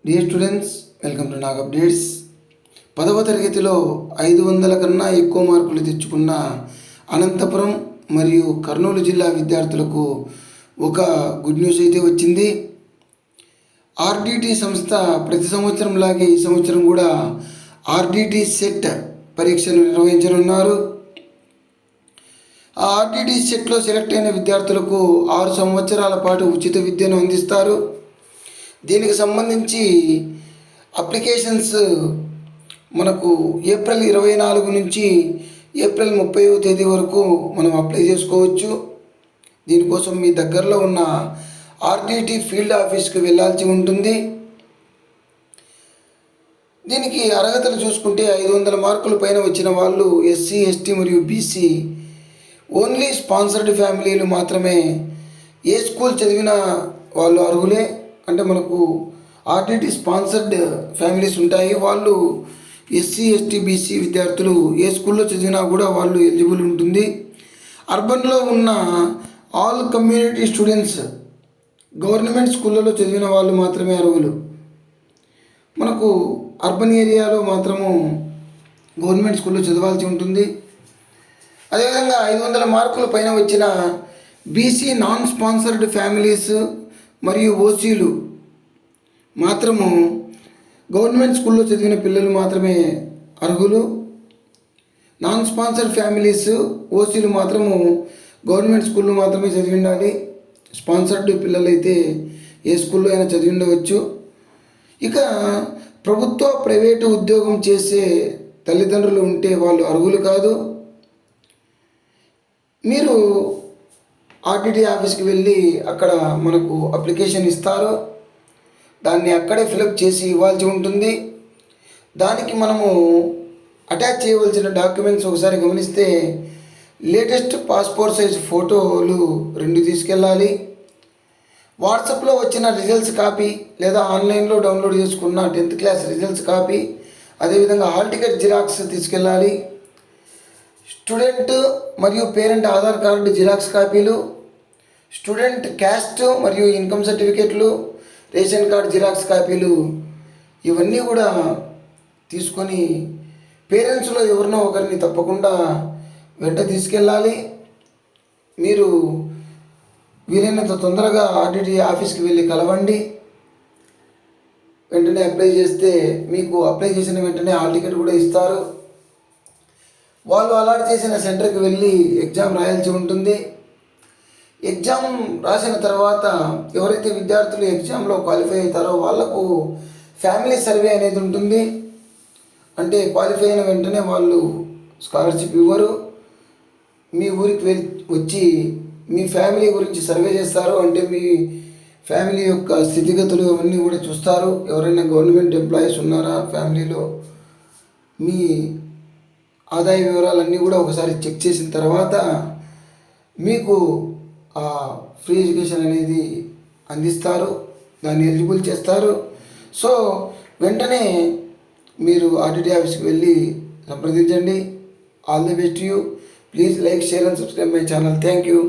Dear students, welcome to Nag updates. 10వ తరగతిలో 500 కన్నా ఎక్కువ మార్కులు తెచ్చుకున్న అనంతపురం మరియు కర్నూలు జిల్లా విద్యార్థులకు ఒక గుడ్ న్యూస్ అయితే వచ్చింది. ఆర్డిటి సంస్థ ప్రతి సంవత్సరంలాగే ఈ సంవత్సరం కూడా ఆర్డిటి సెట్ పరీక్షలు నిర్వహించనున్నారు. ఆ ఆర్డిటి సెట్లో సెలెక్ట్ అయిన విద్యార్థులకు 6 సంవత్సరాల పాటు ఉచిత విద్యను అందిస్తారు. దీనికి సంబంధించి అప్లికేషన్స్ మనకు ఏప్రిల్ 24 నుంచి ఏప్రిల్ 30వ తేదీ వరకు మనం అప్లై చేసుకోవచ్చు. దీనికోసం మీ దగ్గరలో ఉన్న ఆర్డిటి ఫీల్డ్ ఆఫీస్కి వెళ్ళాల్సి ఉంటుంది. దీనికి అర్హతలు చూసుకుంటే 500 మార్కుల పైన వచ్చిన వాళ్ళు ఎస్సీ, ఎస్టీ మరియు బీసీ, ఓన్లీ స్పాన్సర్డ్ ఫ్యామిలీలు మాత్రమే, ఏ స్కూల్ చదివిన వాళ్ళు అర్హులే. అంటే మనకు ఆర్డిటి స్పాన్సర్డ్ ఫ్యామిలీస్ ఉంటాయి, వాళ్ళు ఎస్సీ, ఎస్టీ, బీసీ విద్యార్థులు ఏ స్కూల్లో చదివినా కూడా వాళ్ళు ఎలిజిబుల్ ఉంటుంది. అర్బన్లో ఉన్న ఆల్ కమ్యూనిటీ స్టూడెంట్స్ గవర్నమెంట్ స్కూళ్ళలో చదివిన వాళ్ళు మాత్రమే అర్హులు. మనకు అర్బన్ ఏరియాలో మాత్రము గవర్నమెంట్ స్కూల్లో చదవాల్సి ఉంటుంది. అదేవిధంగా 500 మార్కుల పైన వచ్చిన బీసీ నాన్ స్పాన్సర్డ్ ఫ్యామిలీస్ మరియు ఓసీలు మాత్రము గవర్నమెంట్ స్కూల్లో చదివిన పిల్లలు మాత్రమే అర్హులు. నాన్ స్పాన్సర్డ్ ఫ్యామిలీస్, ఓసీలు మాత్రము గవర్నమెంట్ స్కూల్లో మాత్రమే చదివి ఉండాలి. స్పాన్సర్డ్ పిల్లలైతే ఏ స్కూల్లో అయినా చదివి ఉండవచ్చు. ఇక ప్రభుత్వ ప్రైవేటు ఉద్యోగం చేసే తల్లిదండ్రులు ఉంటే వాళ్ళు అర్హులు కాదు. మీరు ఆర్డిటి ఆఫీస్కి వెళ్ళి అక్కడ మనకు అప్లికేషన్ ఇస్తారు, దాన్ని అక్కడే ఫిలప్ చేసి ఇవ్వాల్సి ఉంటుంది. దానికి మనము అటాచ్ చేయవలసిన డాక్యుమెంట్స్ ఒకసారి గమనిస్తే లేటెస్ట్ పాస్పోర్ట్ సైజ్ ఫోటోలు 2 తీసుకెళ్ళాలి. వాట్సాప్లో వచ్చిన రిజల్ట్స్ కాపీ లేదా ఆన్లైన్లో డౌన్లోడ్ చేసుకున్న 10th క్లాస్ రిజల్ట్స్ కాపీ, అదేవిధంగా హాల్ టికెట్ జిరాక్స్ తీసుకెళ్ళాలి. స్టూడెంట్ మరియు పేరెంట్ ఆధార్ కార్డు జిరాక్స్ కాపీలు, స్టూడెంట్ క్యాస్ట్ మరియు ఇన్కమ్ సర్టిఫికేట్లు, రేషన్ కార్డ్ జిరాక్స్ కాపీలు, ఇవన్నీ కూడా తీసుకొని పేరెంట్స్లో ఎవరినో ఒకరిని తప్పకుండా వెంట తీసుకెళ్ళాలి. మీరు వీలైనంత తొందరగా ఆర్డిటి ఆఫీస్కి వెళ్ళి కలవండి. వెంటనే అప్లై చేస్తే మీకు అప్లై చేసిన వెంటనే హాల్ టికెట్ కూడా ఇస్తారు. వాళ్ళు అలాట్ చేసిన సెంటర్కి వెళ్ళి ఎగ్జామ్ రాయాల్సి ఉంటుంది. ఎగ్జామ్ రాసిన తర్వాత ఎవరైతే విద్యార్థులు ఎగ్జామ్లో క్వాలిఫై అవుతారో వాళ్లకు ఫ్యామిలీ సర్వే అనేది ఉంటుంది. అంటే క్వాలిఫై అయిన వెంటనే వాళ్ళు స్కాలర్షిప్ ఇవ్వరు, మీ ఊరికి వచ్చి మీ ఫ్యామిలీ గురించి సర్వే చేస్తారు. అంటే మీ ఫ్యామిలీ యొక్క స్థితిగతులు అవన్నీ కూడా చూస్తారు. ఎవరైనా గవర్నమెంట్ ఎంప్లాయీస్ ఉన్నారా ఫ్యామిలీలో, మీ ఆదాయ వివరాలన్నీ కూడా ఒకసారి చెక్ చేసిన తర్వాత మీకు ఫ్రీ ఎడ్యుకేషన్ అనేది అందిస్తారు, దాన్ని ఎలిజిబుల్ చేస్తారు. సో వెంటనే మీరు ఆర్డిటి ఆఫీస్కి వెళ్ళి సంప్రదించండి. All the best you. Please like, share and subscribe my channel. Thank you.